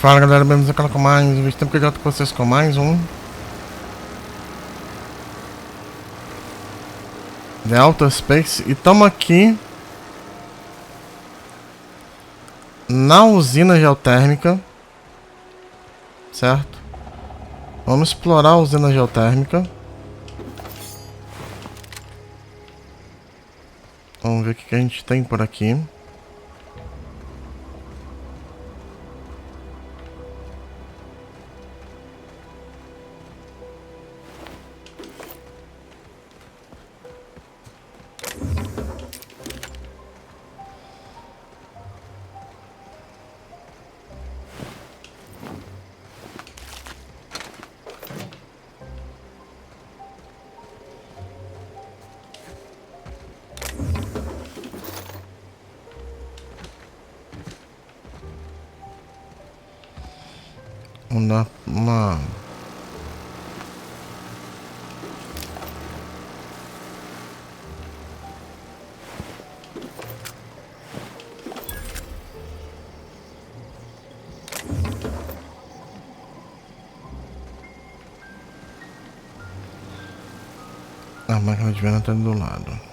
Fala galera, bem-vindos ao canal com mais um vídeo. Tempo que eu já tô com vocês com mais um The Outer Space. E estamos aqui na usina geotérmica, certo? Vamos explorar a usina geotérmica. Vamos ver o que a gente tem por aqui. Vamos dar uma... A máquina de venda tá ali do lado.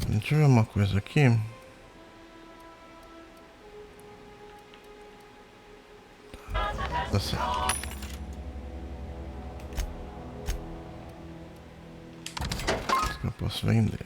Deixa eu ver uma coisa aqui. Tá certo. Isso que eu posso vender.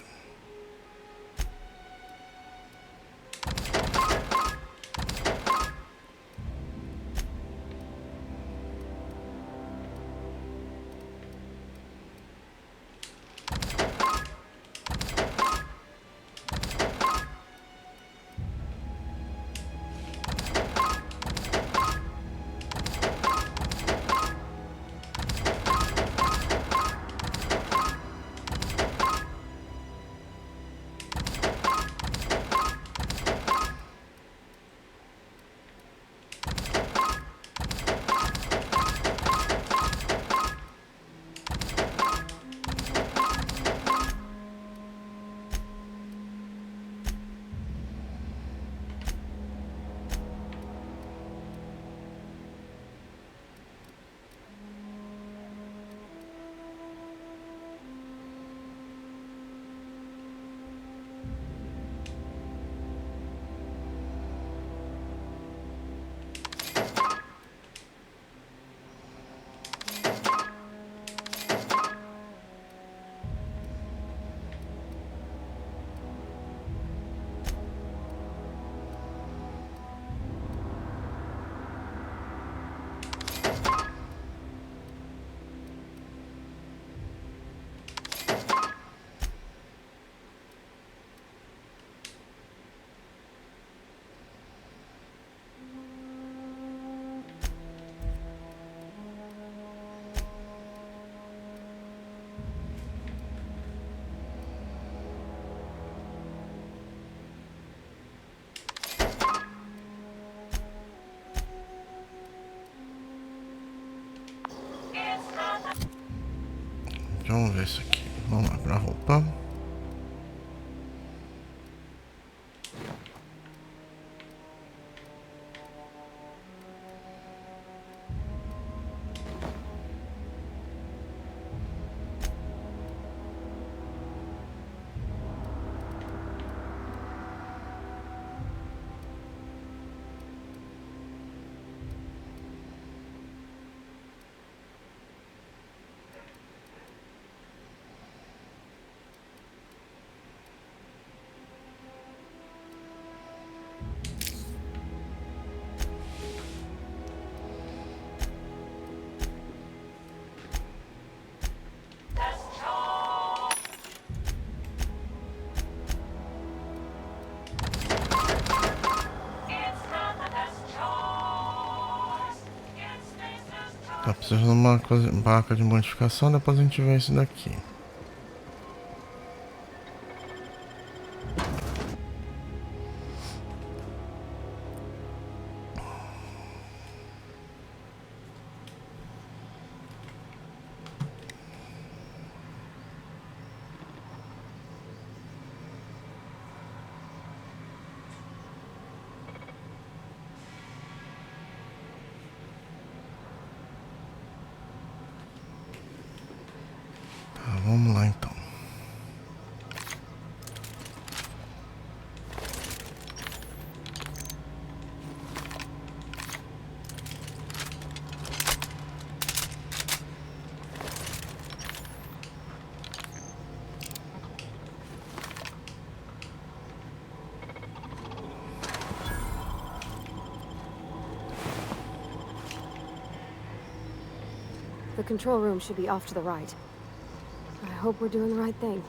Vamos ver isso aqui. Vamos lá pra roupa. Tá precisando de uma barra de modificação, depois a gente vê isso daqui. Tá, vamos lá então. The control room should be off to the right. I hope we're doing the right thing.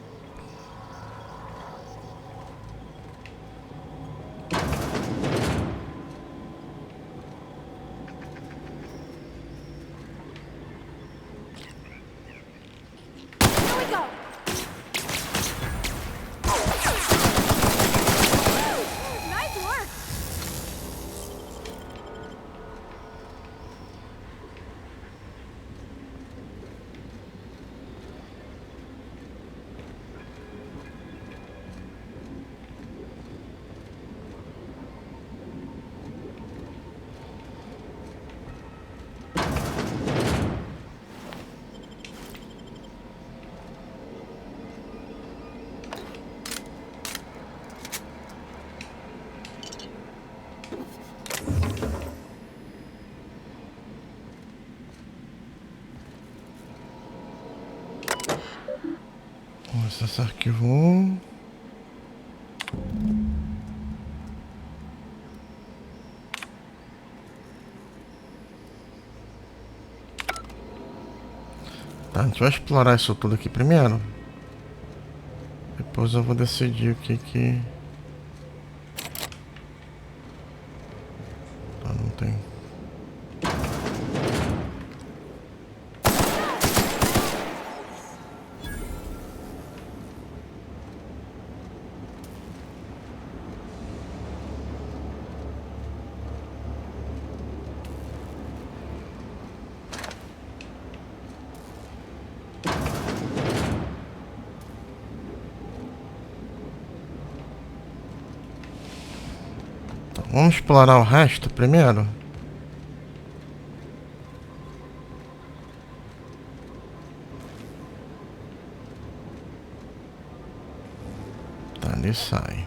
Here we go! Nice work! Vamos acessar esse arquivo 1. Tá, a gente vai explorar isso tudo aqui primeiro. Depois eu vou decidir o que que... Tá, não tem... Vamos explorar o resto primeiro. Tá, ali sai.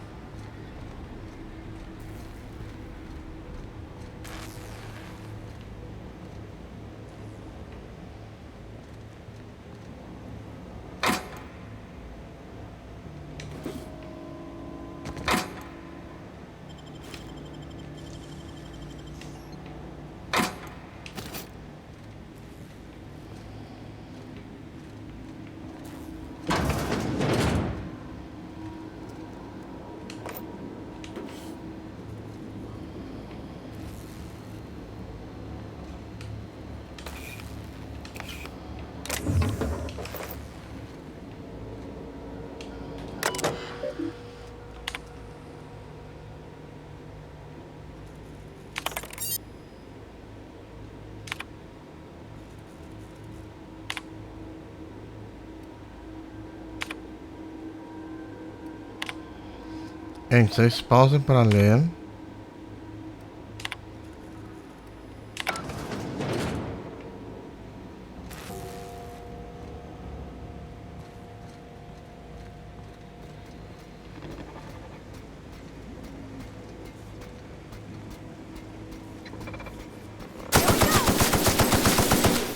Gente, vocês pausem para ler.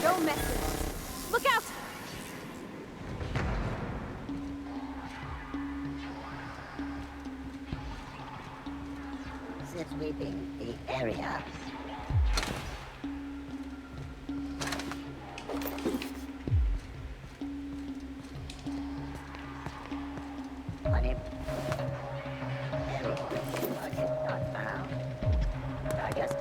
Don't mess with it. Look out! Sweeping the area. Honey. Target not found. Target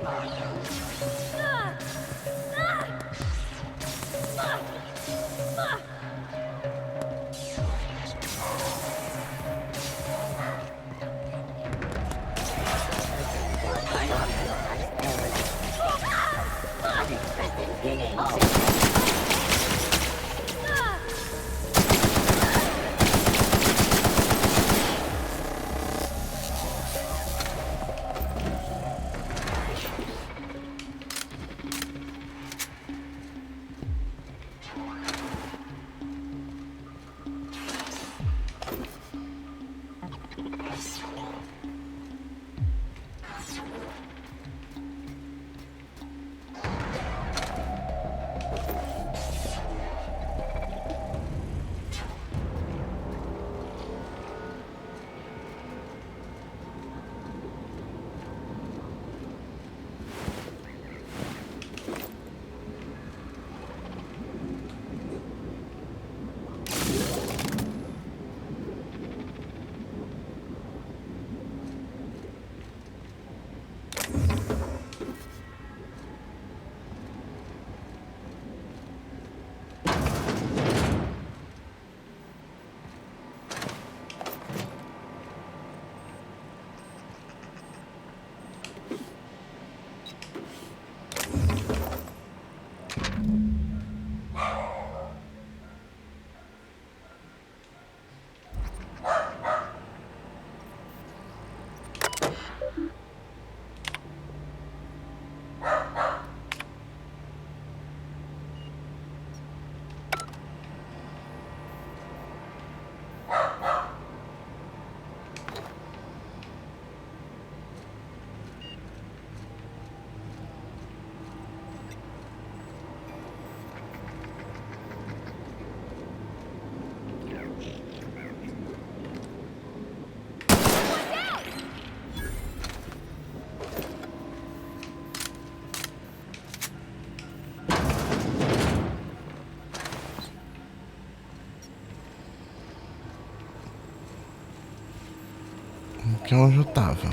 Que é onde eu tava.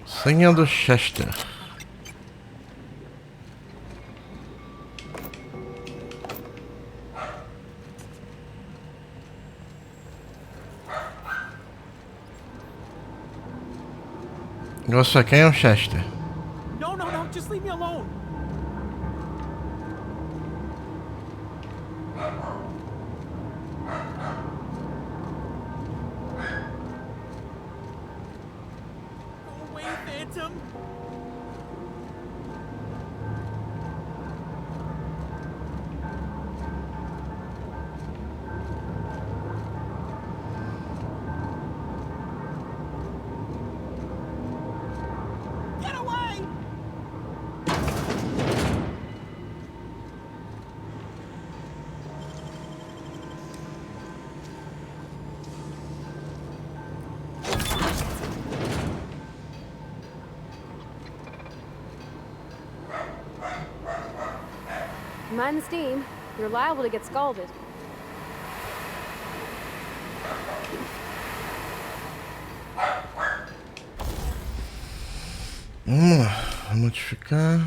Senha do Chester. Você quem é o Chester? No, no, no, just leave me alone. Go away, Phantom. Get away! Mind the steam. You're liable to get scalded. Vamos lá, modificar.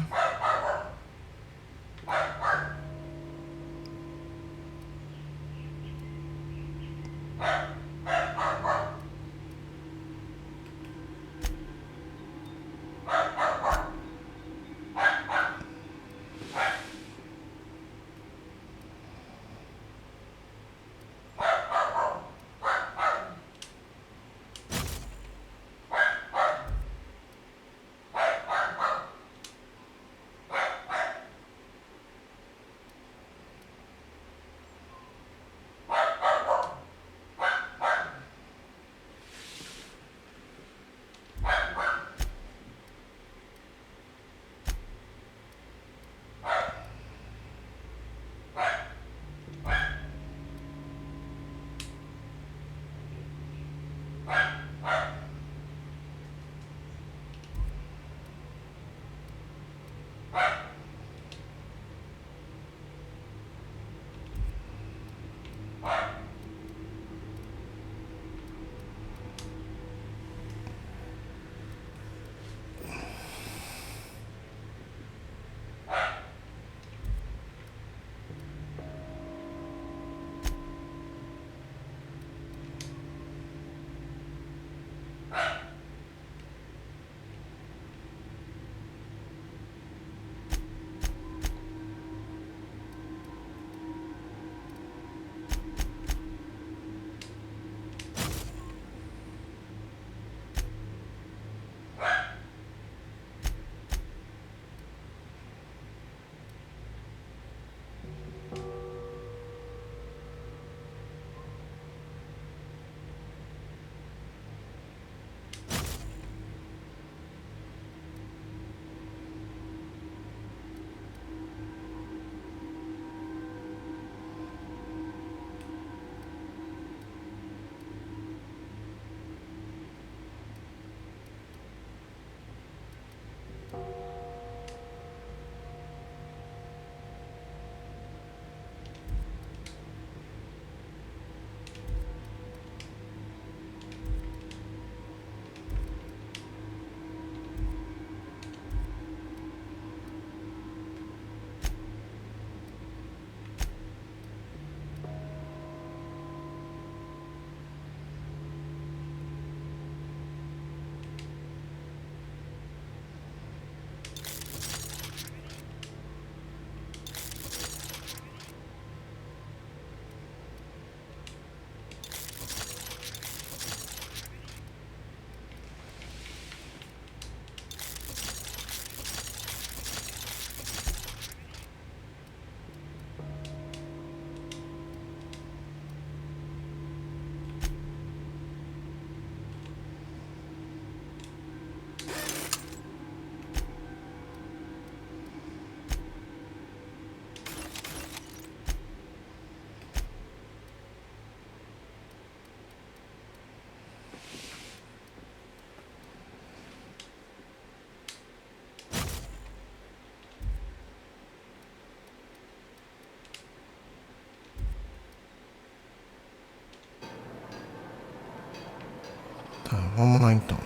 Tá, vamos lá então.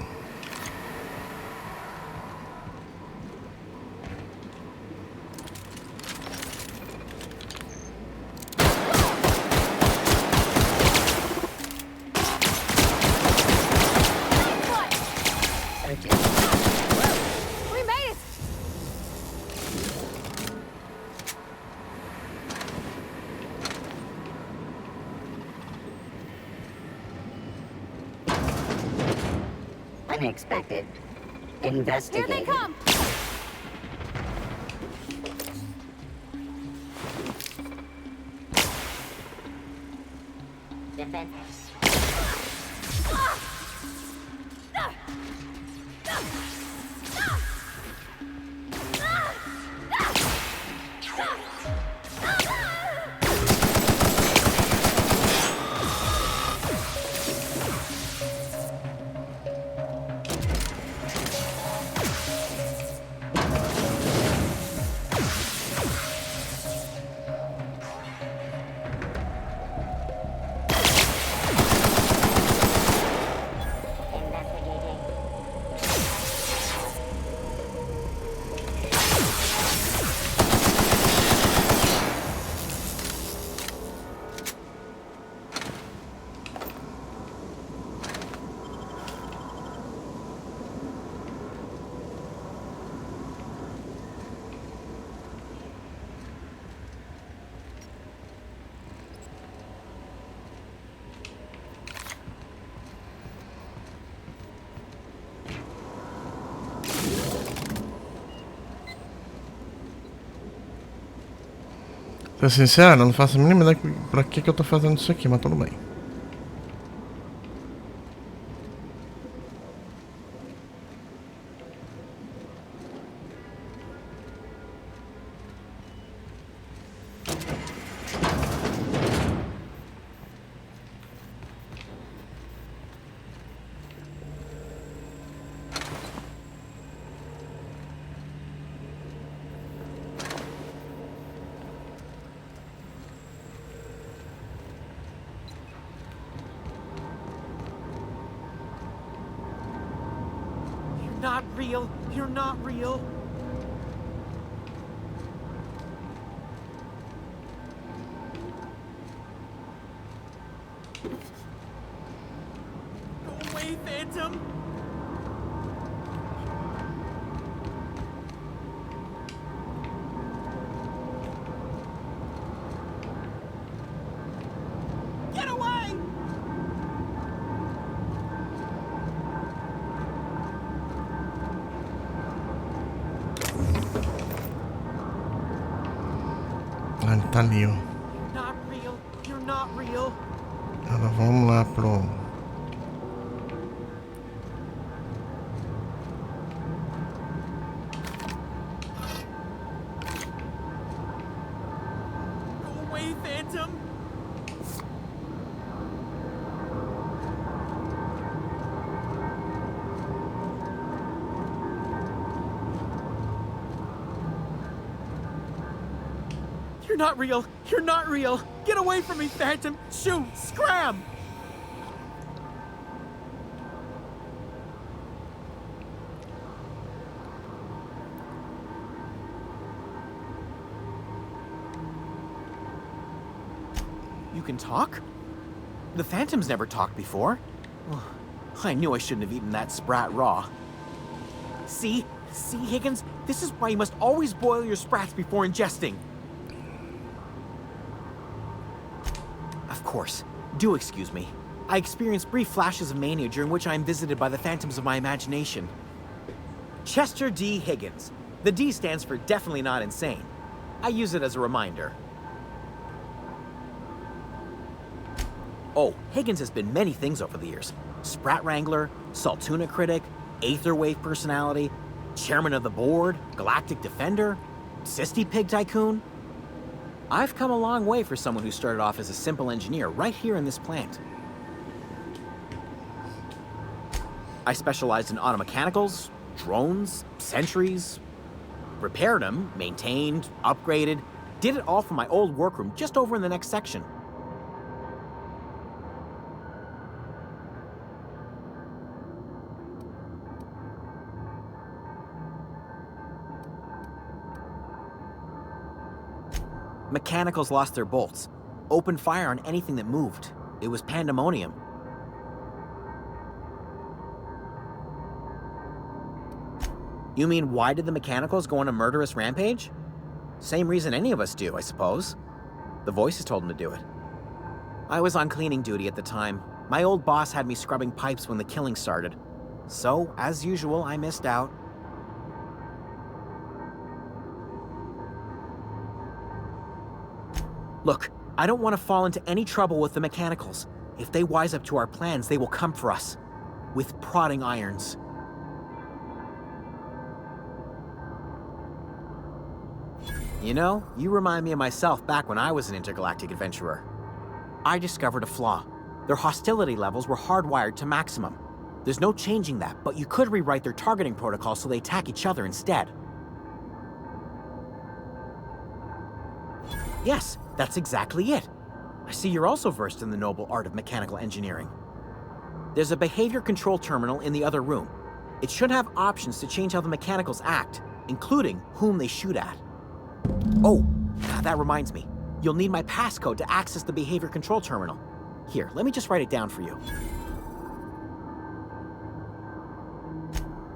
Search it. We made it! Unexpected. Here Investigate. they come! Defense. Investigating. Ser sincero, eu não faço a mínima ideia pra que eu tô fazendo isso aqui, mas tudo bem. You're not real. You're not real. Go away, Phantom. Get away! Ah, ele tá ali, ó. Not real. You're not real. Agora vamos lá pro... Go away, Phantom. You're not real. You're not real. Get away from me, Phantom. Shoot. Scram. You can talk? The Phantom's never talked before. Ugh, I knew I shouldn't have eaten that sprat raw. See? See, Higgins? This is why you must always boil your sprats before ingesting. Of course. Do excuse me. I experience brief flashes of mania during which I am visited by the phantoms of my imagination. Chester D. Higgins. The D stands for definitely not insane. I use it as a reminder. Oh, Higgins has been many things over the years. Sprat Wrangler, Saltuna Critic, Aetherwave Personality, Chairman of the Board, Galactic Defender, Sisty Pig Tycoon. I've come a long way for someone who started off as a simple engineer right here in this plant. I specialized in automechanicals, drones, sentries, repaired them, maintained, upgraded, did it all from my old workroom just over in the next section. Mechanicals lost their bolts, opened fire on anything that moved. It was pandemonium. You mean, why did the mechanicals go on a murderous rampage? Same reason any of us do, I suppose. The voices told them to do it. I was on cleaning duty at the time. My old boss had me scrubbing pipes when the killing started. So, as usual, I missed out. Look, I don't want to fall into any trouble with the mechanicals. If they wise up to our plans, they will come for us. With prodding irons. You know, you remind me of myself back when I was an intergalactic adventurer. I discovered a flaw. Their hostility levels were hardwired to maximum. There's no changing that, but you could rewrite their targeting protocol so they attack each other instead. Yes, that's exactly it. I see you're also versed in the noble art of mechanical engineering. There's a behavior control terminal in the other room. It should have options to change how the mechanicals act, including whom they shoot at. Oh, that reminds me. You'll need my passcode to access the behavior control terminal. Here, let me just write it down for you.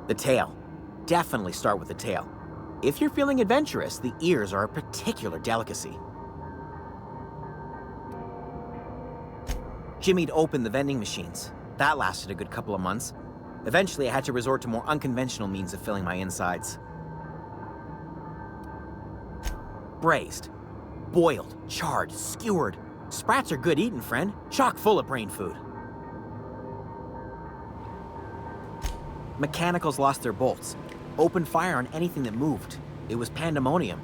The tail. Definitely start with the tail. If you're feeling adventurous, the ears are a particular delicacy. Jimmy'd opened the vending machines. That lasted a good couple of months. Eventually, I had to resort to more unconventional means of filling my insides. Braised. Boiled, charred, skewered. Sprats are good eating, friend. Chock full of brain food. Mechanicals lost their bolts. Opened fire on anything that moved. It was pandemonium.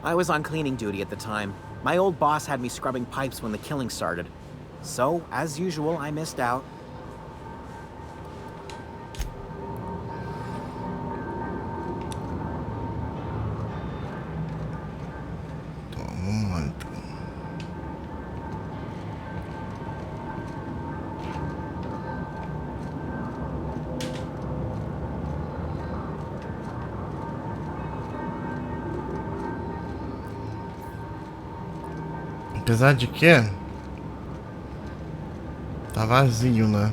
I was on cleaning duty at the time. My old boss had me scrubbing pipes when the killing started. So, as usual, I missed out. Apesar de que tá vazio, né?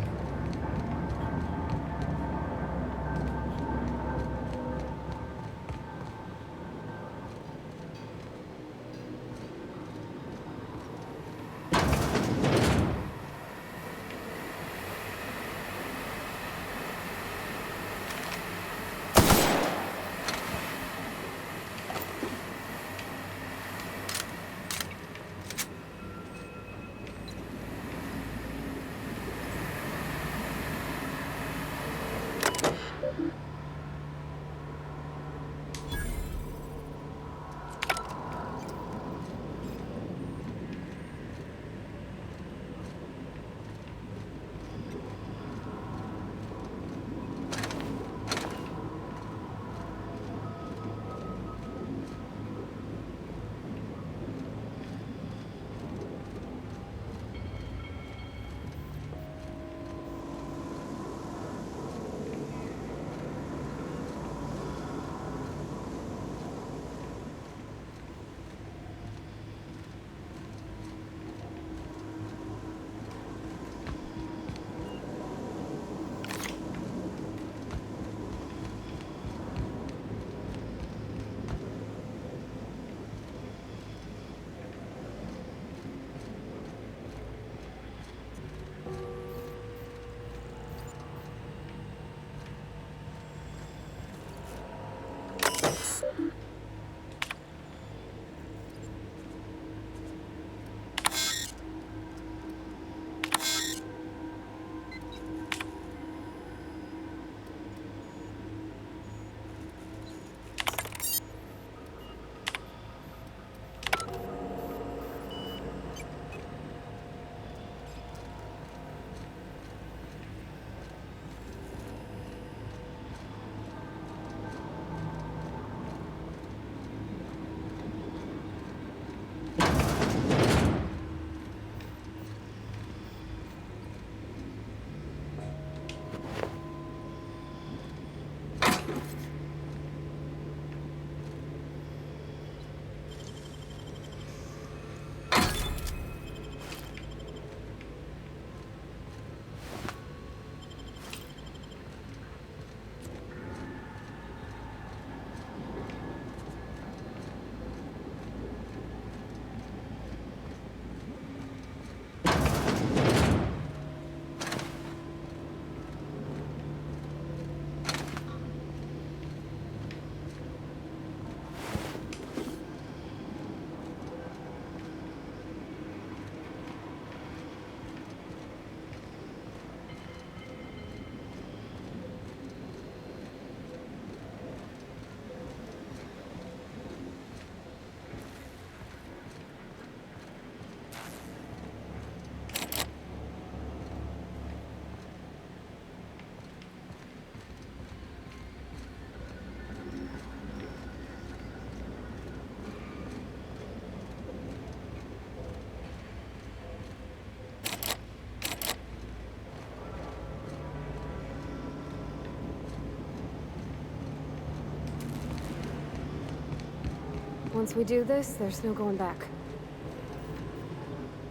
Once we do this, there's no going back.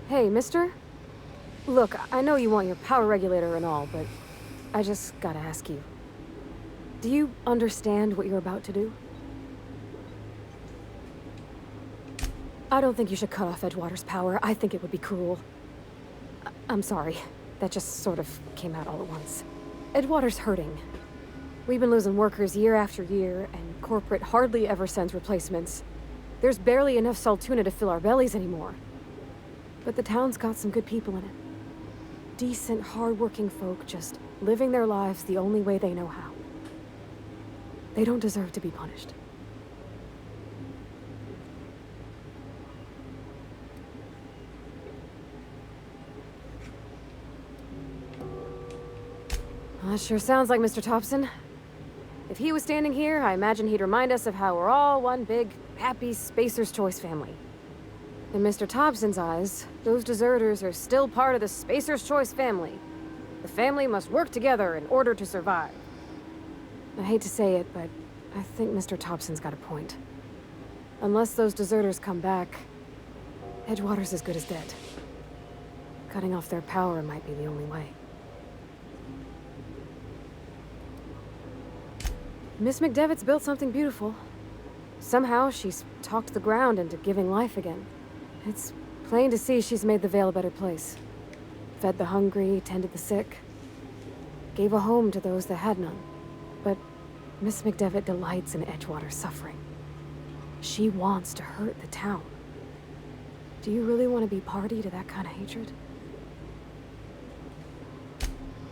Hey, mister? Look, I know you want your power regulator and all, but I just gotta ask you. Do you understand what you're about to do? I don't think you should cut off Edgewater's power. I think it would be cruel. I'm sorry. That just sort of came out all at once. Edgewater's hurting. We've been losing workers year after year, and corporate hardly ever sends replacements. There's barely enough Saltuna to fill our bellies anymore. But the town's got some good people in it. Decent, hard-working folk just living their lives the only way they know how. They don't deserve to be punished. Well, that sure sounds like Mr. Thompson. If he was standing here, I imagine he'd remind us of how we're all one big, happy Spacer's Choice family. In Mr. Thompson's eyes, those deserters are still part of the Spacer's Choice family. The family must work together in order to survive. I hate to say it, but I think Mr. Thompson's got a point. Unless those deserters come back, Edgewater's as good as dead. Cutting off their power might be the only way. Miss McDevitt's built something beautiful. Somehow, she's talked the ground into giving life again. It's plain to see she's made the Vale a better place. Fed the hungry, tended the sick. Gave a home to those that had none. But Miss McDevitt delights in Edgewater's suffering. She wants to hurt the town. Do you really want to be party to that kind of hatred?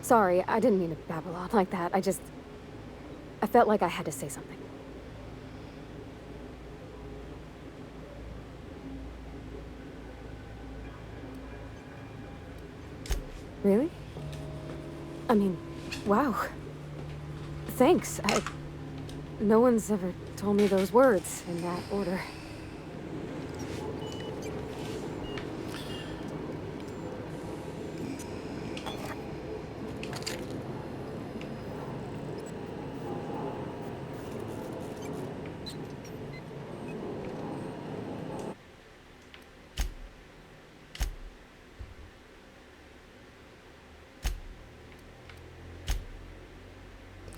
Sorry, I didn't mean to babble on like that. I felt like I had to say something. Really? I mean, wow. Thanks. No one's ever told me those words in that order.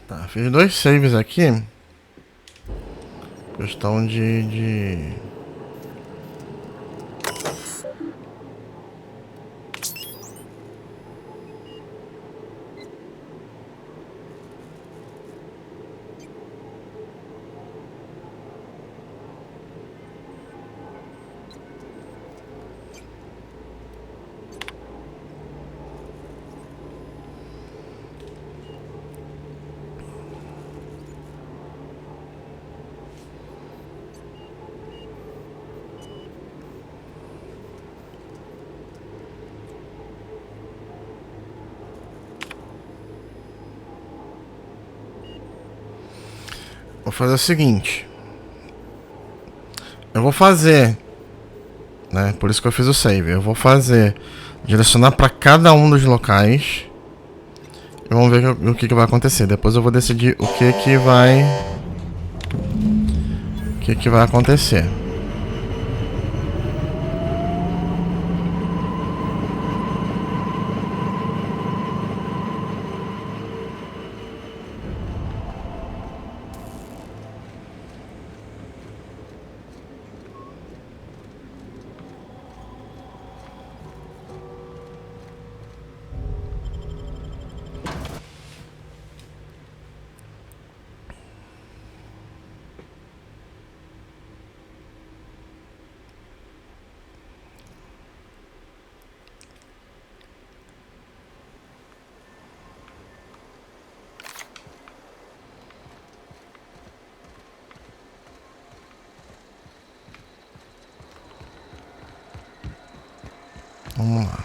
Tá, fiz 2 saves aqui. Questão de... Vou fazer o seguinte. Eu vou fazer, né? Por isso que eu fiz o save. Eu vou fazer, direcionar para cada um dos locais. E vamos ver o que vai acontecer. Depois eu vou decidir o que vai acontecer. Vamos lá.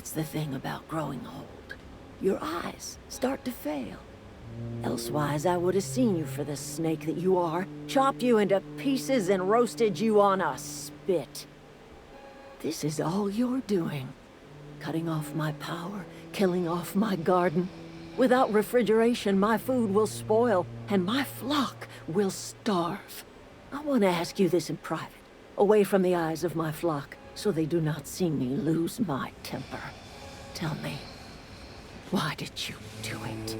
That's the thing about growing old. Your eyes start to fail. Elsewise, I would have seen you for the snake that you are, chopped you into pieces and roasted you on a spit. This is all you're doing. Cutting off my power, killing off my garden. Without refrigeration, my food will spoil, and my flock will starve. I want to ask you this in private, away from the eyes of my flock, so they do not see me lose my temper. Tell me, why did you do it?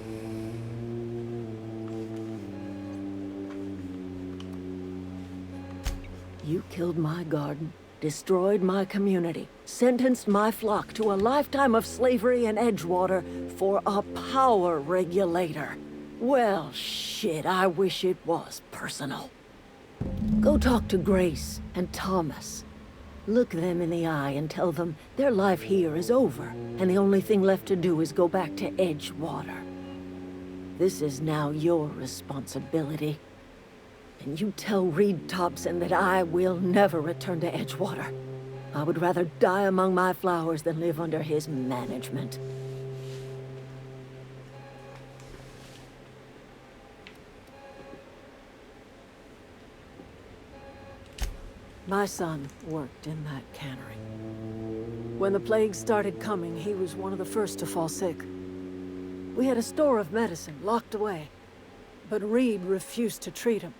You killed my garden, destroyed my community, sentenced my flock to a lifetime of slavery in Edgewater for a power regulator. Well, shit, I wish it was personal. Go talk to Grace and Thomas. Look them in the eye and tell them their life here is over, and the only thing left to do is go back to Edgewater. This is now your responsibility. And you tell Reed Thompson that I will never return to Edgewater. I would rather die among my flowers than live under his management. My son worked in that cannery. When the plague started coming, he was one of the first to fall sick. We had a store of medicine locked away, but Reed refused to treat him.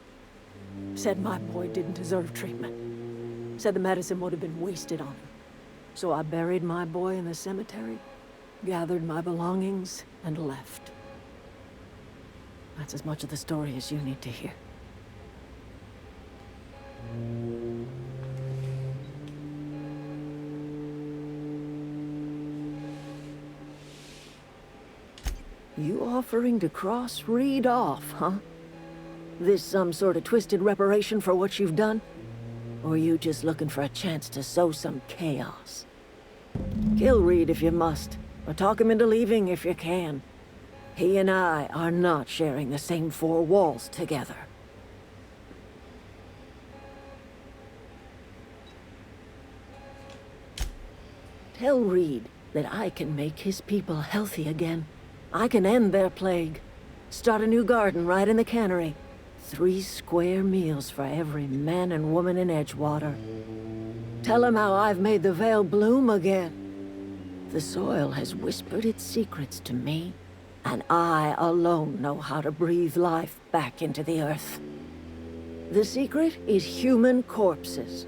Said my boy didn't deserve treatment. Said the medicine would have been wasted on him. So I buried my boy in the cemetery, gathered my belongings, and left. That's as much of the story as you need to hear. You offering to cross Reed off, huh? This some sort of twisted reparation for what you've done? Or you just looking for a chance to sow some chaos? Kill Reed if you must, or talk him into leaving if you can. He and I are not sharing the same four walls together. Tell Reed that I can make his people healthy again. I can end their plague. Start a new garden right in the cannery. 3 square meals for every man and woman in Edgewater. Tell him how I've made the Vale bloom again. The soil has whispered its secrets to me, and I alone know how to breathe life back into the earth. The secret is human corpses.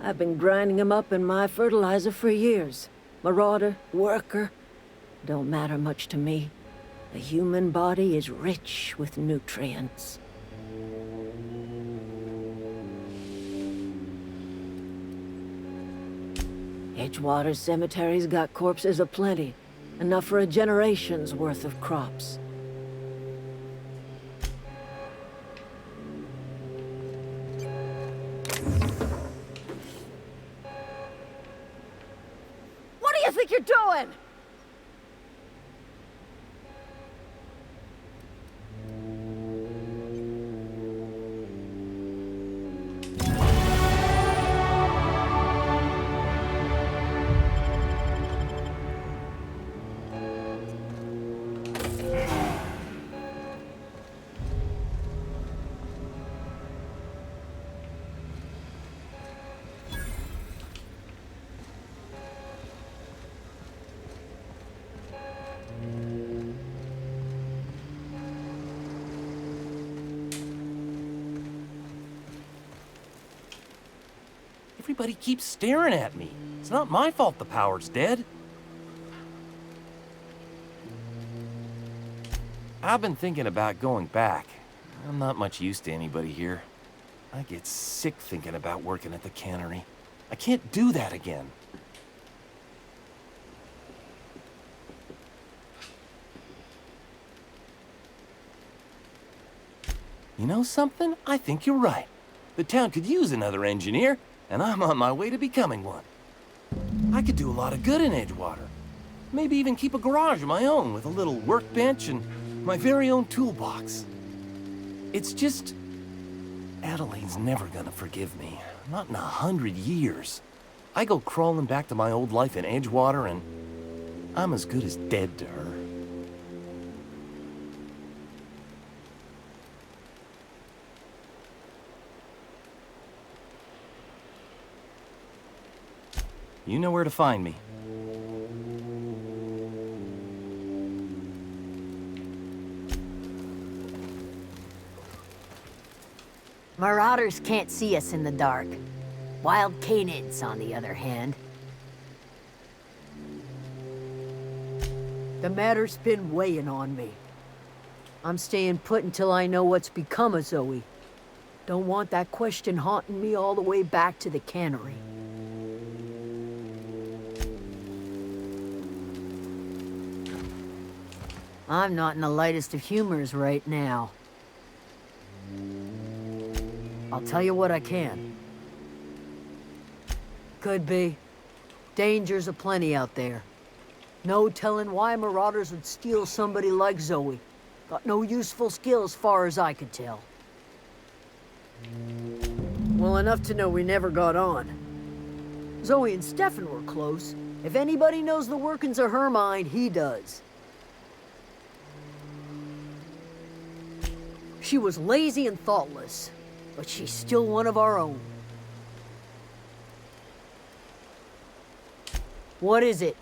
I've been grinding them up in my fertilizer for years. Marauder, worker, don't matter much to me. The human body is rich with nutrients. Edgewater Cemetery's got corpses aplenty, enough for a generation's worth of crops. What do you think you're doing? Everybody keeps staring at me. It's not my fault the power's dead. I've been thinking about going back. I'm not much use to anybody here. I get sick thinking about working at the cannery. I can't do that again. You know something? I think you're right. The town could use another engineer, and I'm on my way to becoming one. I could do a lot of good in Edgewater. Maybe even keep a garage of my own with a little workbench and my very own toolbox. It's just... Adeline's never gonna forgive me. Not in 100 years. I go crawling back to my old life in Edgewater, and I'm as good as dead to her. You know where to find me. Marauders can't see us in the dark. Wild canids, on the other hand. The matter's been weighing on me. I'm staying put until I know what's become of Zoe. Don't want that question haunting me all the way back to the cannery. I'm not in the lightest of humors right now. I'll tell you what I can. Could be. Dangers aplenty out there. No telling why marauders would steal somebody like Zoe. Got no useful skills far as I could tell. Well, enough to know we never got on. Zoe and Stefan were close. If anybody knows the workings of her mind, he does. She was lazy and thoughtless, but she's still one of our own. What is it?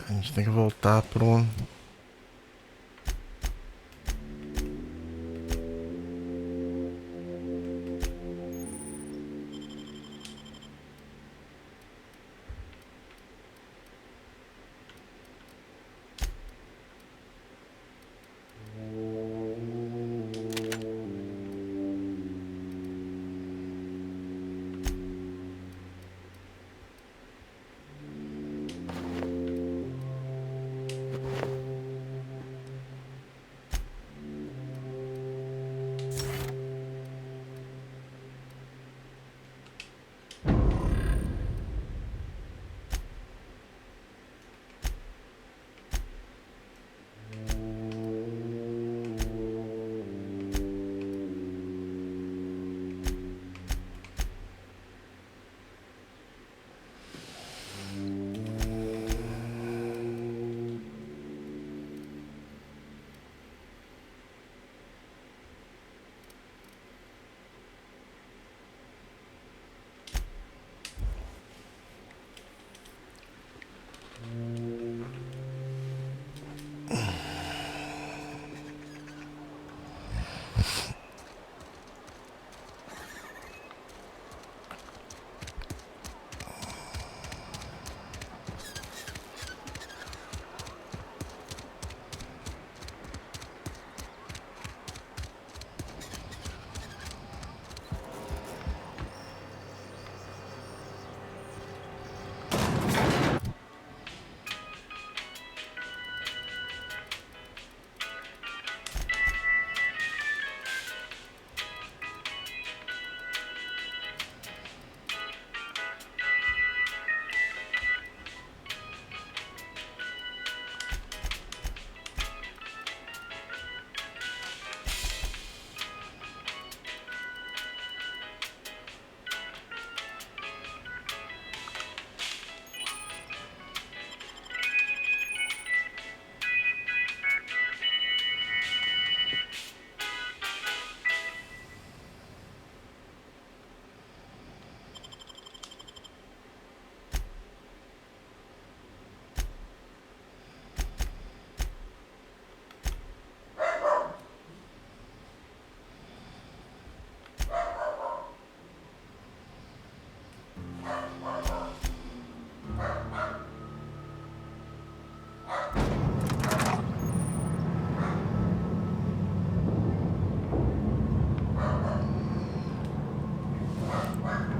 A gente tem que voltar pro...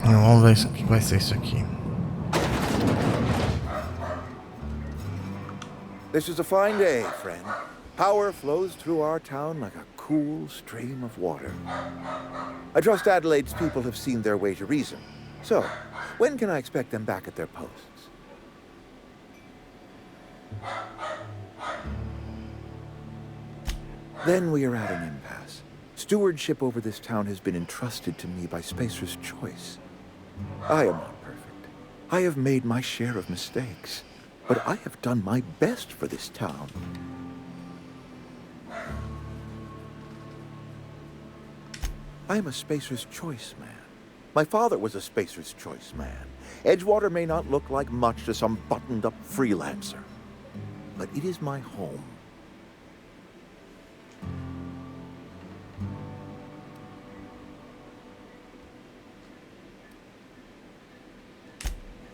Vamos ver o que vai ser isso aqui. This is a fine day, friend. Power flows through our town like a cool stream of water. I trust Adelaide's people have seen their way to reason. So, when can I expect them back at their posts? Then we are at an impasse. Stewardship over this town has been entrusted to me by Spacer's Choice. I am not perfect. I have made my share of mistakes, but I have done my best for this town. I am a Spacer's Choice man. My father was a Spacer's Choice man. Edgewater may not look like much to some buttoned-up freelancer, but it is my home.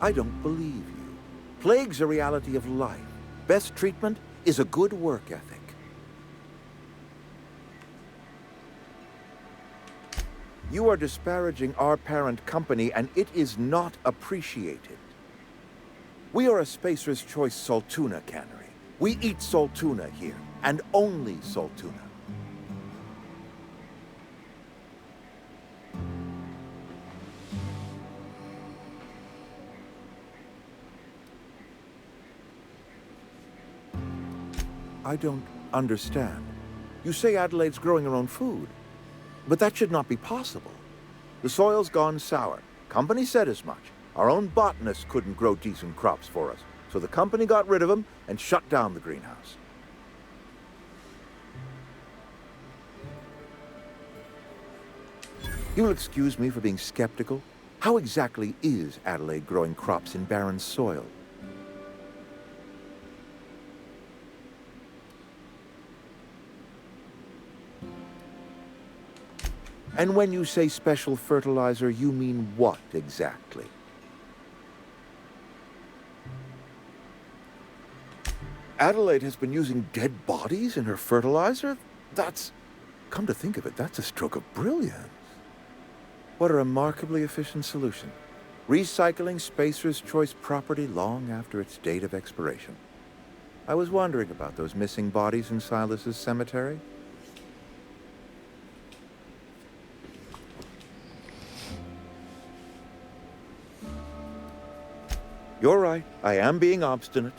I don't believe you. Plague's a reality of life. Best treatment is a good work ethic. You are disparaging our parent company, and it is not appreciated. We are a Spacer's Choice Saltuna cannery. We eat Saltuna here, and only Saltuna. I don't understand. You say Adelaide's growing her own food. But that should not be possible. The soil's gone sour. Company said as much. Our own botanists couldn't grow decent crops for us, so the company got rid of them and shut down the greenhouse. You'll excuse me for being skeptical. How exactly is Adelaide growing crops in barren soil? And when you say special fertilizer, you mean what exactly? Adelaide has been using dead bodies in her fertilizer? That's... come to think of it, that's a stroke of brilliance. What a remarkably efficient solution. Recycling Spacer's Choice property long after its date of expiration. I was wondering about those missing bodies in Silas's cemetery. You're right. I am being obstinate.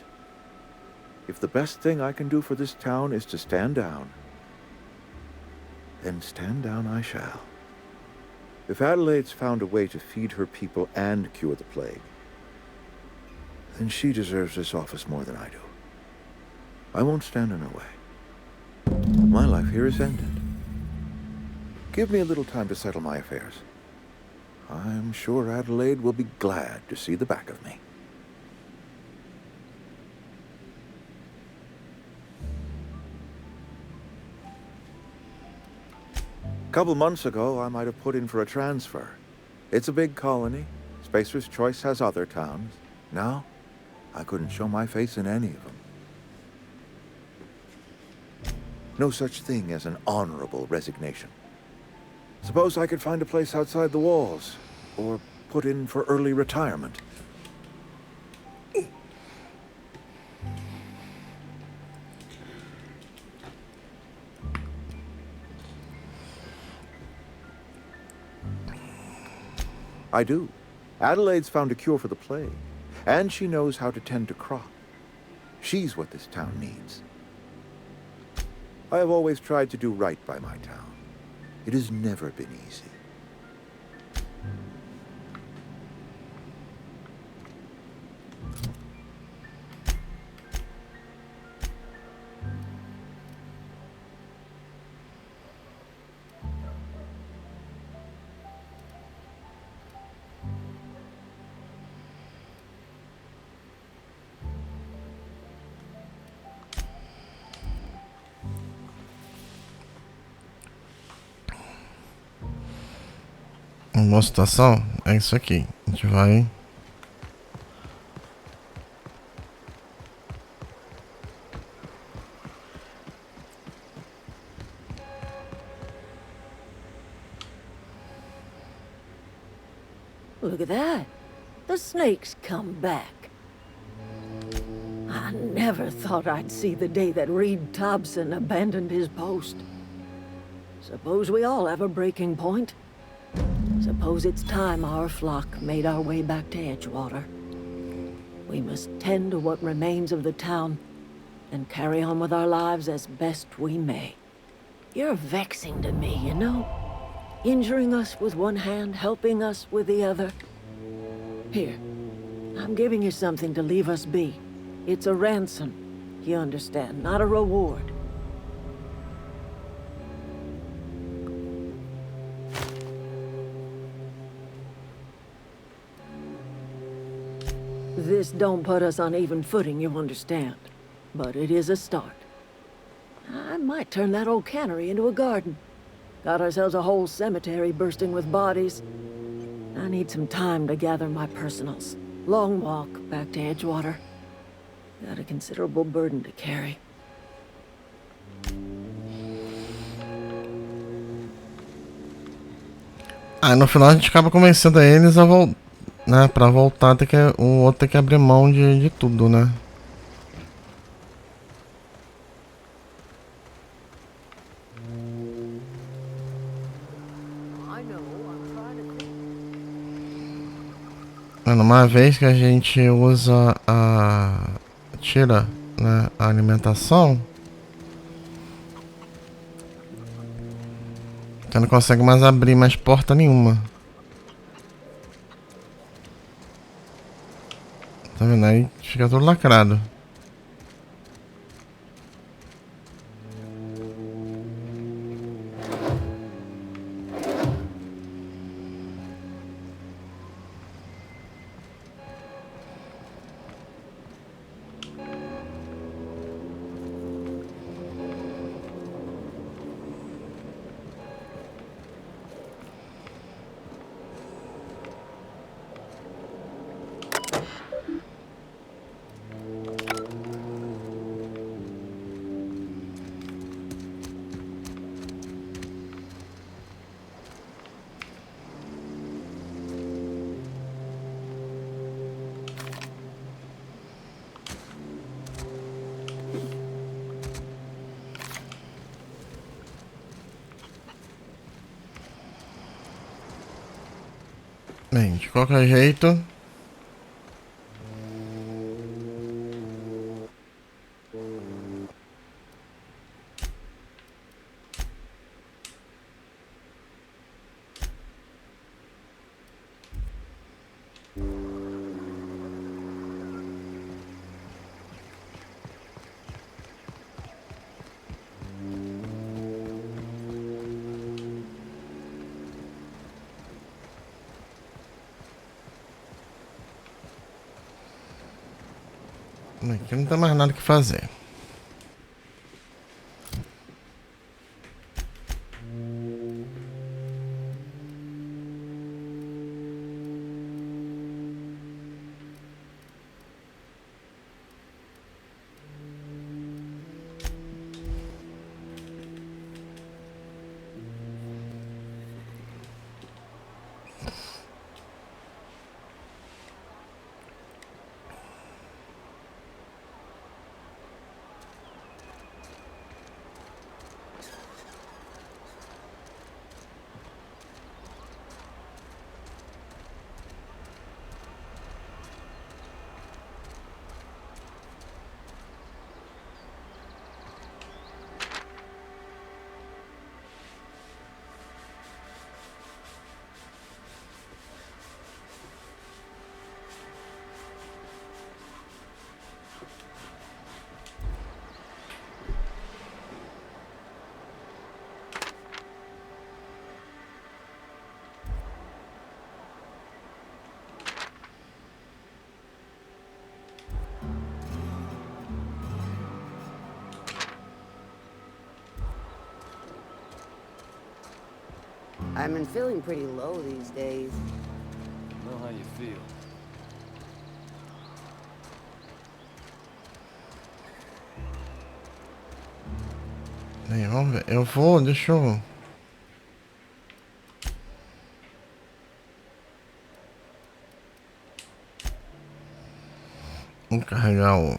If the best thing I can do for this town is to stand down, then stand down I shall. If Adelaide's found a way to feed her people and cure the plague, then she deserves this office more than I do. I won't stand in her way. My life here is ended. Give me a little time to settle my affairs. I'm sure Adelaide will be glad to see the back of me. A couple months ago, I might have put in for a transfer. It's a big colony. Spacer's Choice has other towns. Now, I couldn't show my face in any of them. No such thing as an honorable resignation. Suppose I could find a place outside the walls, or put in for early retirement. I do. Adelaide's found a cure for the plague, and she knows how to tend to crop. She's what this town needs. I have always tried to do right by my town. It has never been easy. Uma situação é isso aqui. A gente vai Look at that. The snake's come back. I never thought I'd see the day that Reed Thompson abandoned his post. Suppose we all have a breaking point. suppose it's time our flock made our way back to Edgewater. We must tend to what remains of the town and carry on with our lives as best we may. You're vexing to me, you know? Injuring us with one hand, helping us with the other. Here, I'm giving you something to leave us be. It's a ransom, you understand, not a reward. This don't put us on even footing, you understand. But it is a start. I might turn that old cannery into a garden. Got ourselves a whole cemetery bursting with bodies. I need some time to gather my personals. Long walk back to Edgewater. Got a considerable burden to carry. Ah, no final a gente acaba convencendo eles a voltar, né? Pra voltar, o outro tem que abrir mão de tudo, né? Uma vez que a gente usa tira, né, a alimentação, você não consegue mais abrir mais porta nenhuma. Tá vendo? Aí fica tudo lacrado. Bem, de qualquer jeito, aqui não tem mais nada que fazer. I've been feeling pretty low these days. I know how you feel. Bem, vamos ver. Eu vou, deixa eu... Vamos carregar o...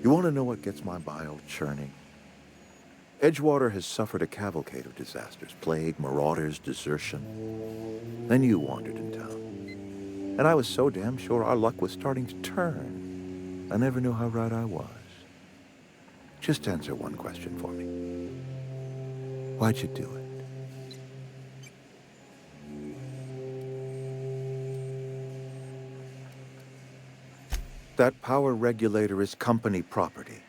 You want to know what gets my bile churning? Edgewater has suffered a cavalcade of disasters. Plague, marauders, desertion. Then you wandered in town. And I was so damn sure our luck was starting to turn. I never knew how right I was. Just answer one question for me. Why'd you do it? That power regulator is company property.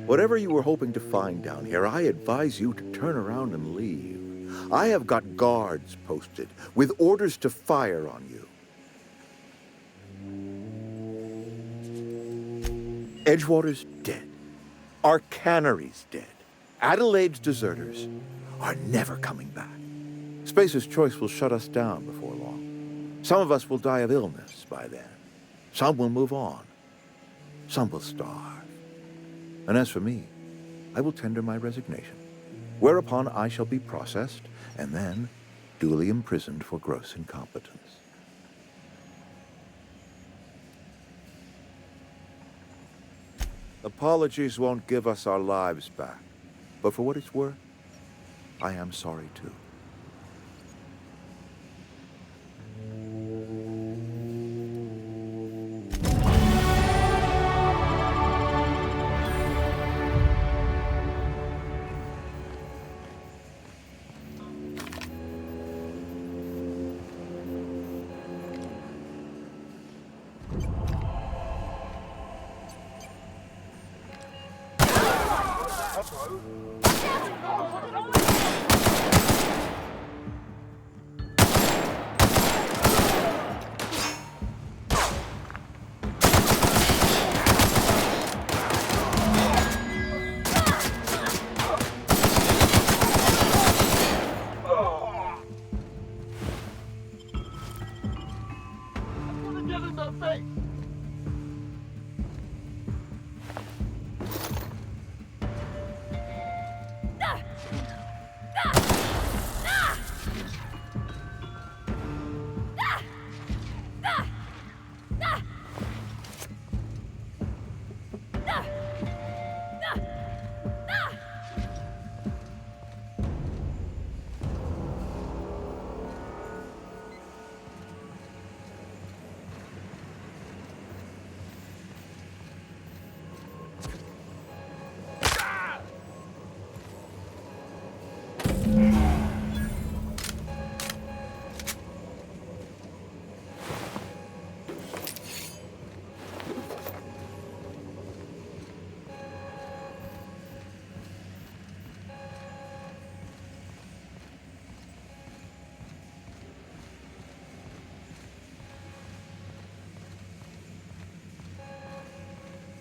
Whatever you were hoping to find down here, I advise you to turn around and leave. I have got guards posted with orders to fire on you. Edgewater's dead. Our cannery's dead. Adelaide's deserters are never coming back. Spacer's Choice will shut us down before long. Some of us will die of illness by then. Some will move on. Some will starve. And as for me, I will tender my resignation, whereupon I shall be processed and then duly imprisoned for gross incompetence. Apologies won't give us our lives back, but for what it's worth, I am sorry too.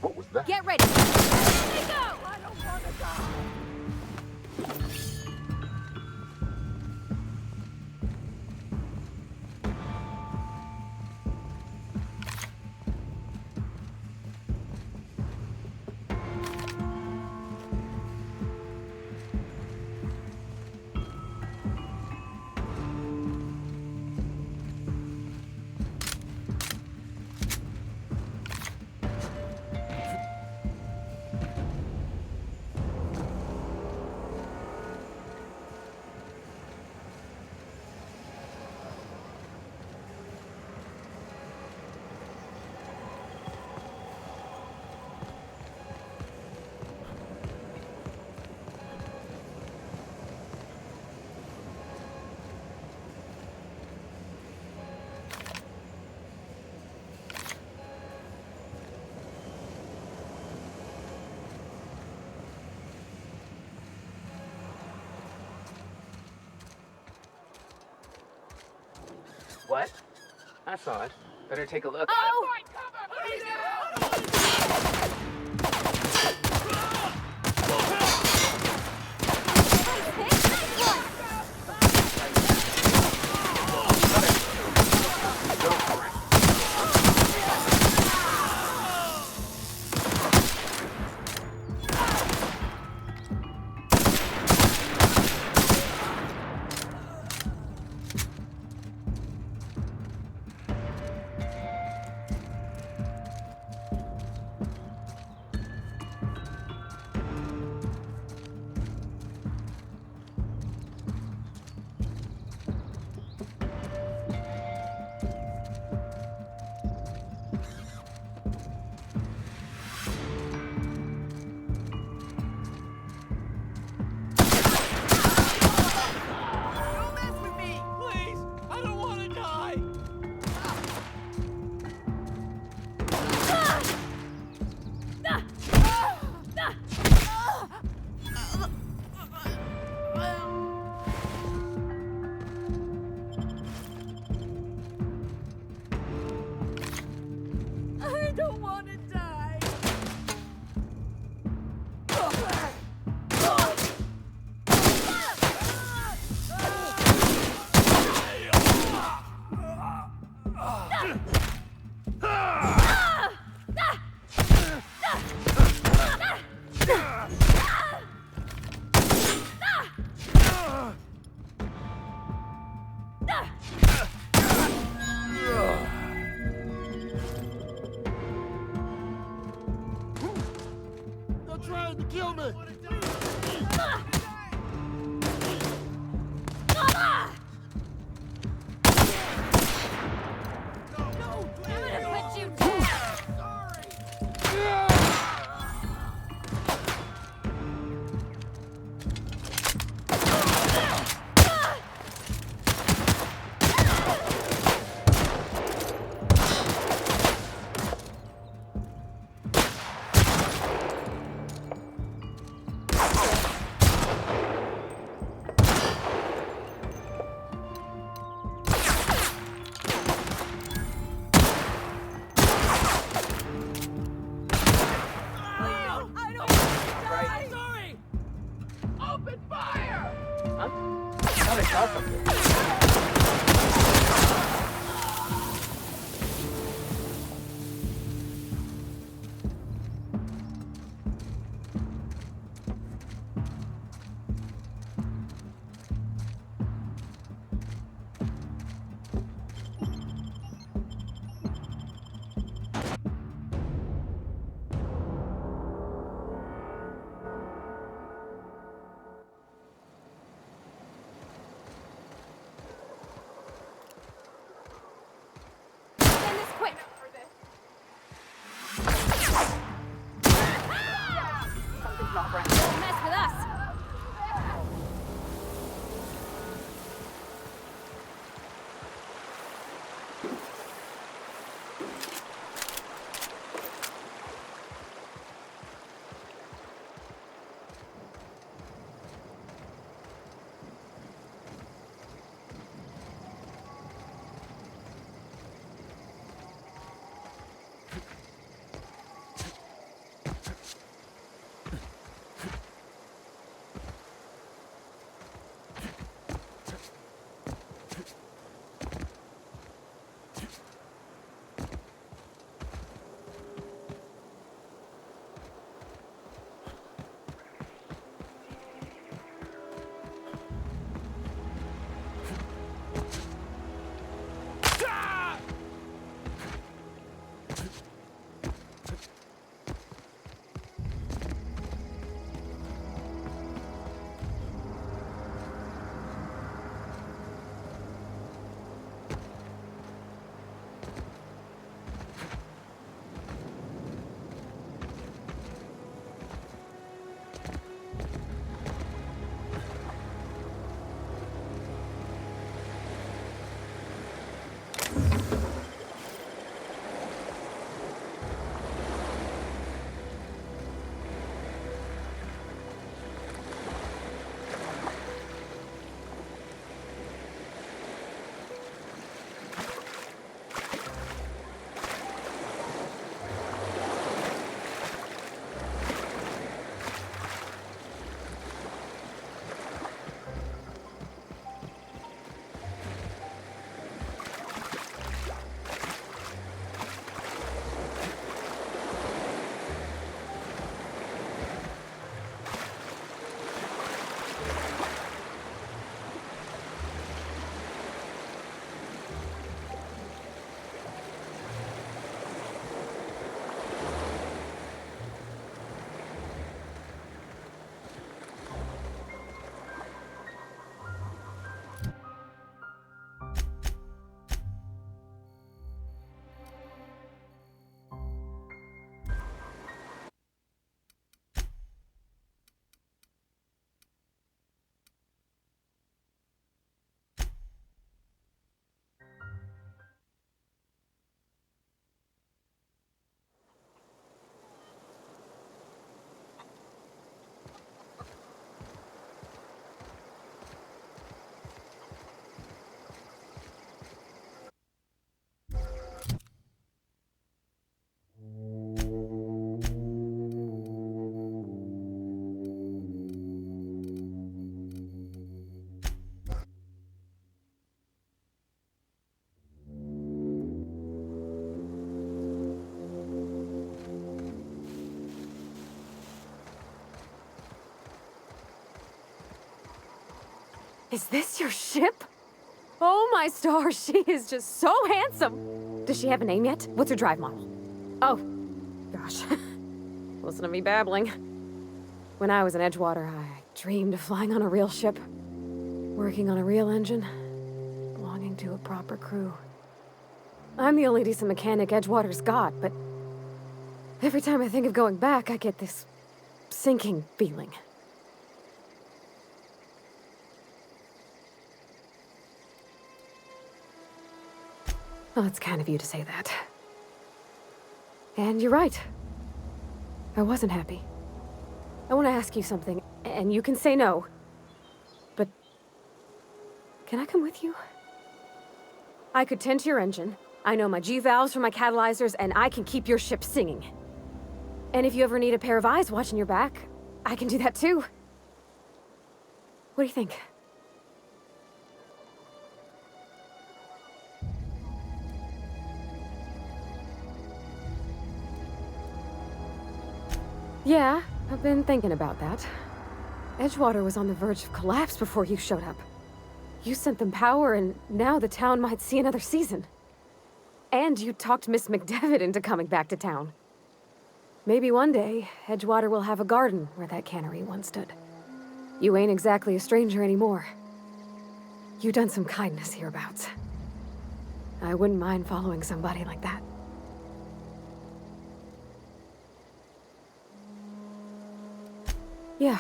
What was that? Get ready. Let me go! I don't want to die. What? I saw it. Better take a look. Oh! kill me! Is this your ship? Oh my stars, she is just so handsome. Does she have a name yet? What's her drive model? Oh, gosh. Listen to me babbling. When I was in Edgewater, I dreamed of flying on a real ship, working on a real engine, belonging to a proper crew. I'm the only decent mechanic Edgewater's got, but every time I think of going back, I get this sinking feeling. Well, it's kind of you to say that. And you're right. I wasn't happy. I want to ask you something, and you can say no. But can I come with you? I could tend to your engine. I know my G-valves for my catalyzers, and I can keep your ship singing. And if you ever need a pair of eyes watching your back, I can do that too. What do you think? Yeah, I've been thinking about that. Edgewater was on the verge of collapse before you showed up. You sent them power, and now the town might see another season. And you talked Miss McDevitt into coming back to town. Maybe one day, Edgewater will have a garden where that cannery once stood. You ain't exactly a stranger anymore. You've done some kindness hereabouts. I wouldn't mind following somebody like that. Yeah,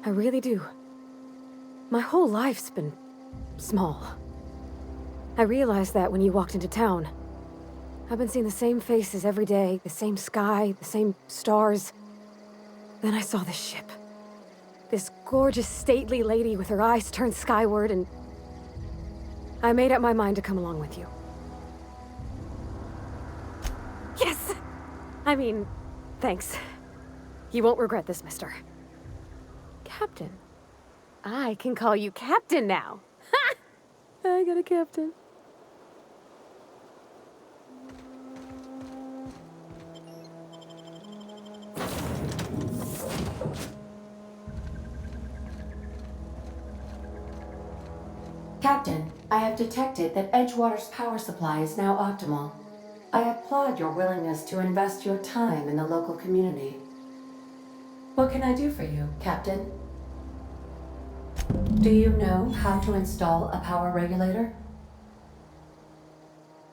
I really do. My whole life's been small. I realized that when you walked into town. I've been seeing the same faces every day, the same sky, the same stars. Then I saw this ship. This gorgeous, stately lady with her eyes turned skyward, and I made up my mind to come along with you. Yes! I mean, thanks. You won't regret this, mister. Captain. I can call you Captain now. Ha! I got a captain. Captain, I have detected that Edgewater's power supply is now optimal. I applaud your willingness to invest your time in the local community. What can I do for you, Captain? Do you know how to install a power regulator?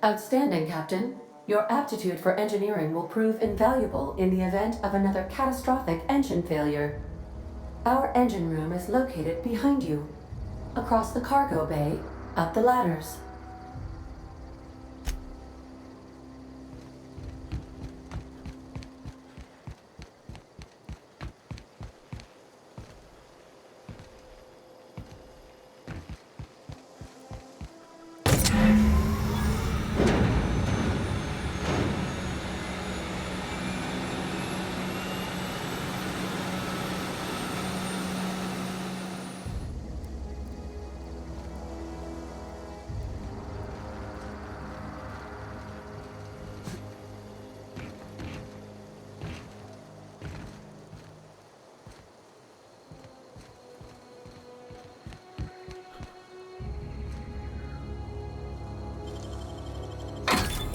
Outstanding, Captain. Your aptitude for engineering will prove invaluable in the event of another catastrophic engine failure. Our engine room is located behind you, across the cargo bay, up the ladders.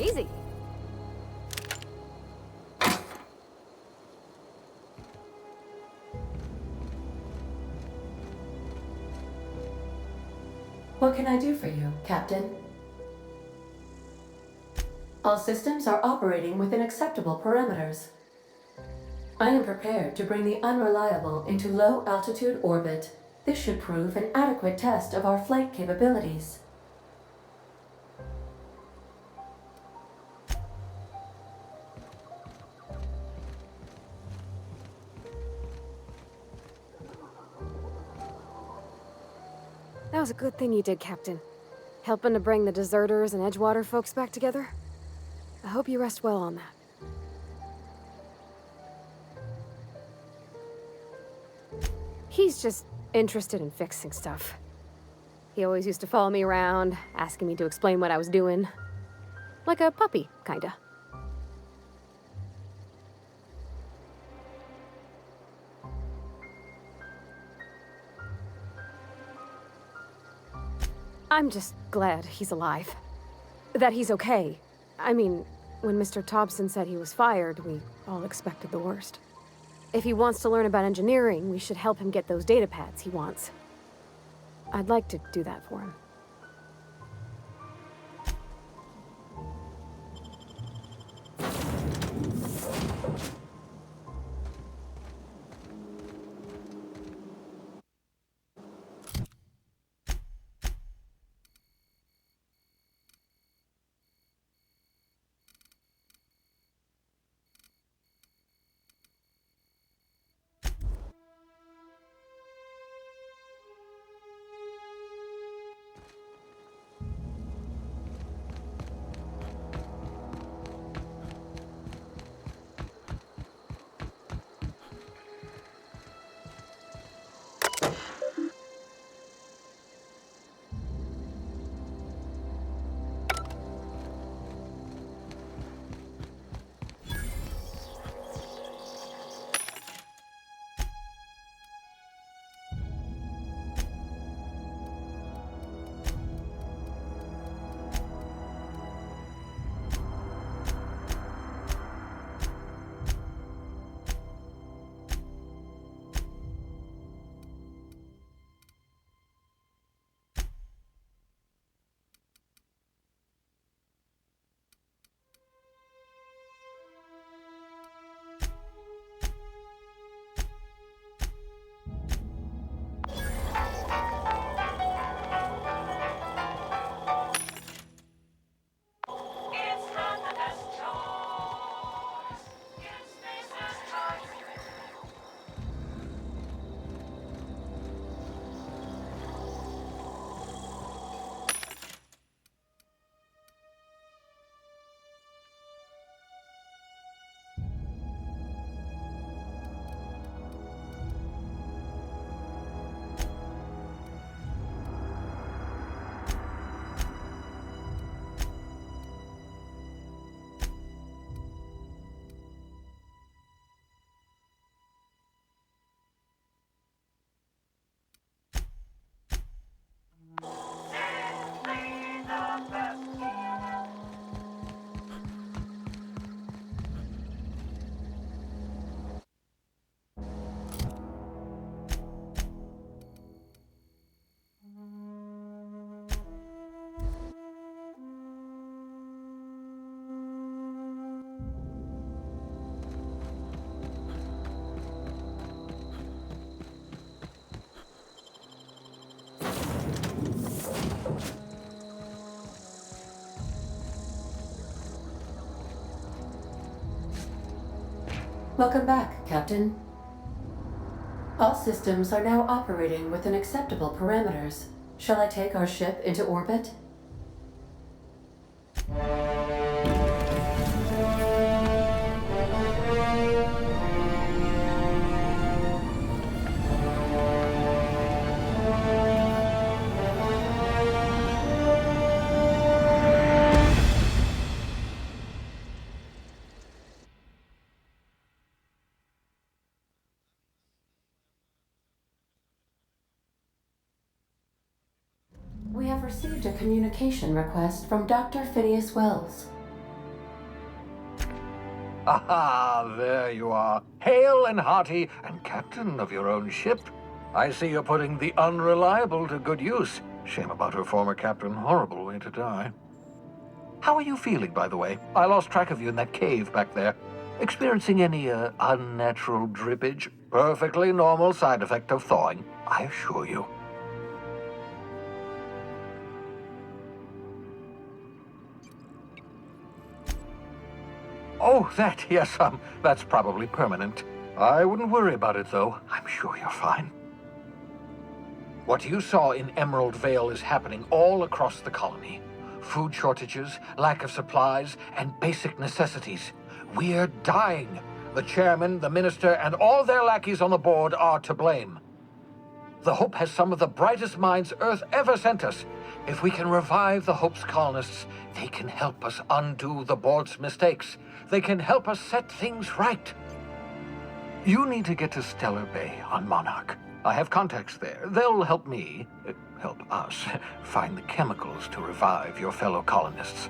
Easy. What can I do for you, Captain? All systems are operating within acceptable parameters. I am prepared to bring the unreliable into low-altitude orbit. This should prove an adequate test of our flight capabilities. That was a good thing you did, Captain. Helping to bring the deserters and Edgewater folks back together. I hope you rest well on that. He's just interested in fixing stuff. He always used to follow me around, asking me to explain what I was doing. Like a puppy, kinda. I'm just glad he's alive. That he's okay. I mean, when Mr. Thompson said he was fired, we all expected the worst. If he wants to learn about engineering, we should help him get those data pads he wants. I'd like to do that for him. Welcome back, Captain. All systems are now operating within acceptable parameters. Shall I take our ship into orbit? We have received a communication request from Dr. Phineas Wells. Aha, there you are. Hale and hearty, and captain of your own ship. I see you're putting the unreliable to good use. Shame about her former captain. Horrible way to die. How are you feeling, by the way? I lost track of you in that cave back there. Experiencing any, unnatural drippage? Perfectly normal side effect of thawing, I assure you. Oh, that, yes, that's probably permanent. I wouldn't worry about it, though. I'm sure you're fine. What you saw in Emerald Vale is happening all across the colony. Food shortages, lack of supplies, and basic necessities. We're dying. The chairman, the minister, and all their lackeys on the board are to blame. The Hope has some of the brightest minds Earth ever sent us. If we can revive the Hope's colonists, they can help us undo the board's mistakes. They can help us set things right. You need to get to Stellar Bay on Monarch. I have contacts there. They'll help me, help us, find the chemicals to revive your fellow colonists.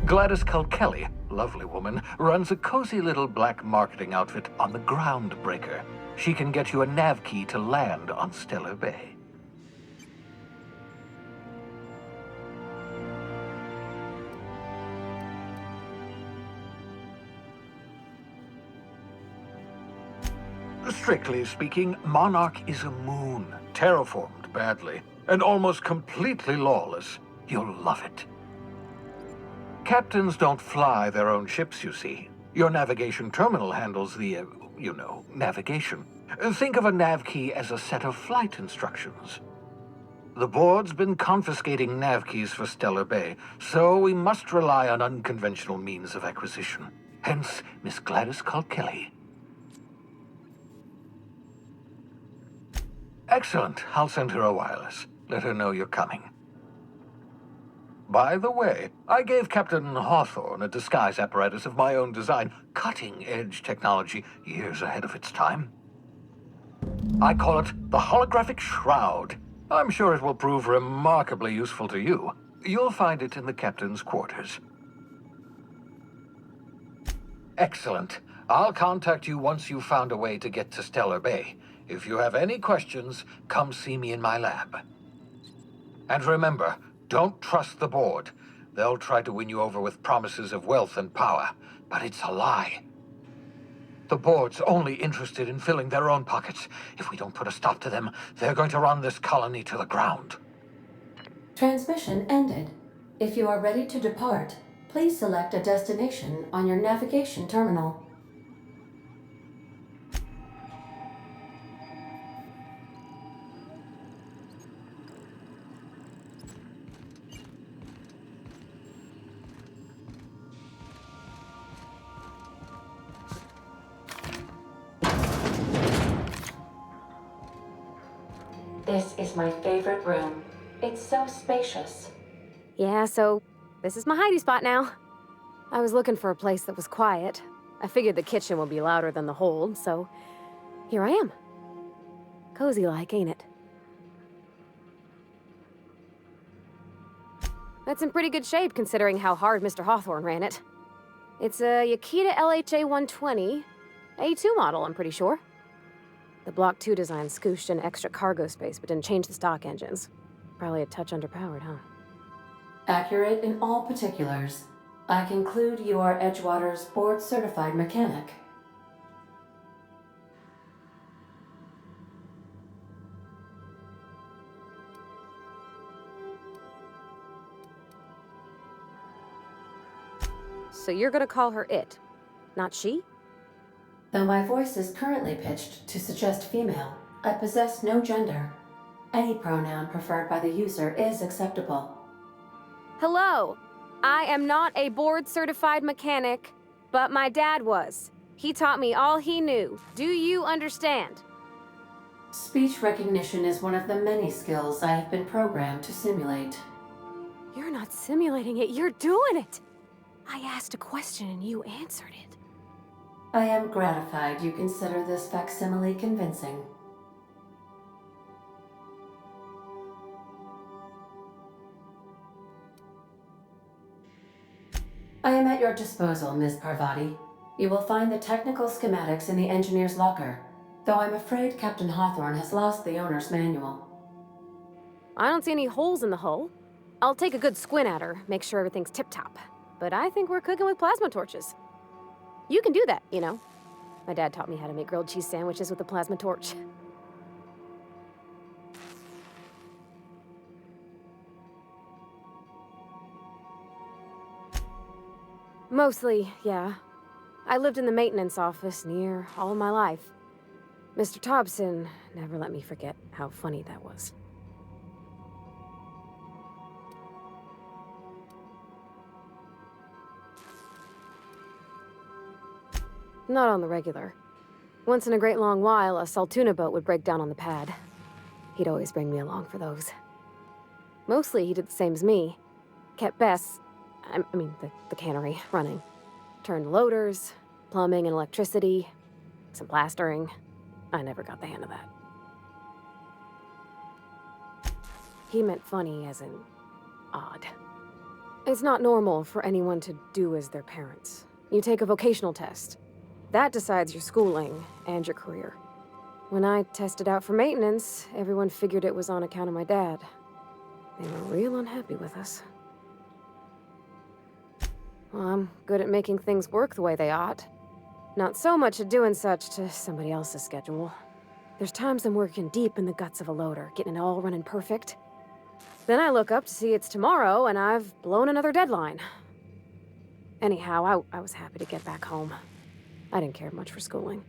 Gladys Kelly, lovely woman, runs a cozy little black marketing outfit on the Groundbreaker. She can get you a nav key to land on Stellar Bay. Strictly speaking, Monarch is a moon, terraformed badly, and almost completely lawless. You'll love it. Captains don't fly their own ships, you see. Your navigation terminal handles the, navigation. Think of a nav key as a set of flight instructions. The board's been confiscating nav keys for Stellar Bay, so we must rely on unconventional means of acquisition. Hence, Miss Gladys Kilkelly. Excellent. I'll send her a wireless. Let her know you're coming. By the way, I gave Captain Hawthorne a disguise apparatus of my own design, cutting-edge technology years ahead of its time. I call it the Holographic Shroud. I'm sure it will prove remarkably useful to you. You'll find it in the captain's quarters. Excellent. I'll contact you once you've found a way to get to Stellar Bay. If you have any questions, come see me in my lab. And remember, don't trust the board. They'll try to win you over with promises of wealth and power, but it's a lie. The board's only interested in filling their own pockets. If we don't put a stop to them, they're going to run this colony to the ground. Transmission ended. If you are ready to depart, please select a destination on your navigation terminal. This is my favorite room. It's so spacious. Yeah, so this is my hidey spot now. I was looking for a place that was quiet. I figured the kitchen would be louder than the hold, so here I am. Cozy-like, ain't it? That's in pretty good shape considering how hard Mr. Hawthorne ran it. It's a Yakita LHA 120, A2 model, I'm pretty sure. The Block 2 design scooshed in extra cargo space, but didn't change the stock engines. Probably a touch underpowered, huh? Accurate in all particulars. I conclude you are Edgewater's board-certified mechanic. So you're gonna call her it, not she? Though my voice is currently pitched to suggest female, I possess no gender. Any pronoun preferred by the user is acceptable. Hello! I am not a board-certified mechanic, but my dad was. He taught me all he knew. Do you understand? Speech recognition is one of the many skills I have been programmed to simulate. You're not simulating it, you're doing it! I asked a question and you answered it. I am gratified you consider this facsimile convincing. I am at your disposal, Ms. Parvati. You will find the technical schematics in the engineer's locker, though I'm afraid Captain Hawthorne has lost the owner's manual. I don't see any holes in the hull. I'll take a good squint at her, make sure everything's tip-top. But I think we're cooking with plasma torches. You can do that, you know. My dad taught me how to make grilled cheese sandwiches with a plasma torch. Mostly, yeah. I lived in the maintenance office near all of my life. Mr. Thompson never let me forget how funny that was. Not on the regular. Once in a great long while, a Saltuna boat would break down on the pad. He'd always bring me along for those. Mostly, he did the same as me. Kept Bess, the cannery, running. Turned loaders, plumbing and electricity, some plastering. I never got the hang of that. He meant funny as in odd. It's not normal for anyone to do as their parents. You take a vocational test. That decides your schooling and your career. When I tested out for maintenance, everyone figured it was on account of my dad. They were real unhappy with us. Well, I'm good at making things work the way they ought. Not so much at doing such to somebody else's schedule. There's times I'm working deep in the guts of a loader, getting it all running perfect. Then I look up to see it's tomorrow, and I've blown another deadline. Anyhow, I was happy to get back home. I didn't care much for schooling.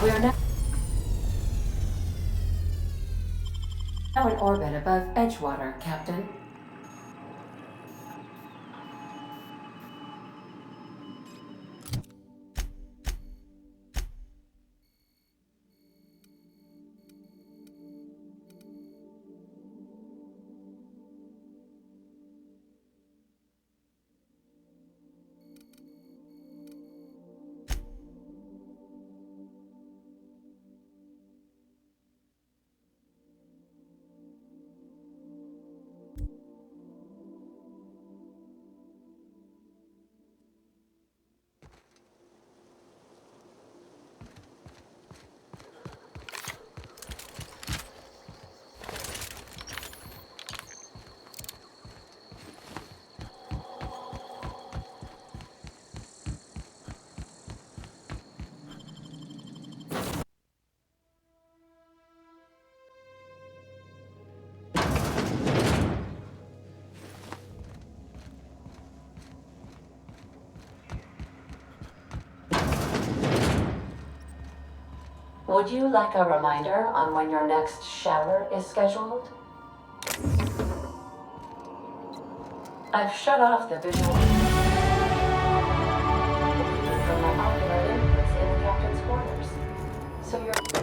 We are now in orbit above Edgewater, Captain. Would you like a reminder on when your next shower is scheduled? I've shut off the visual from my ocular inputs in the captain's quarters, so you're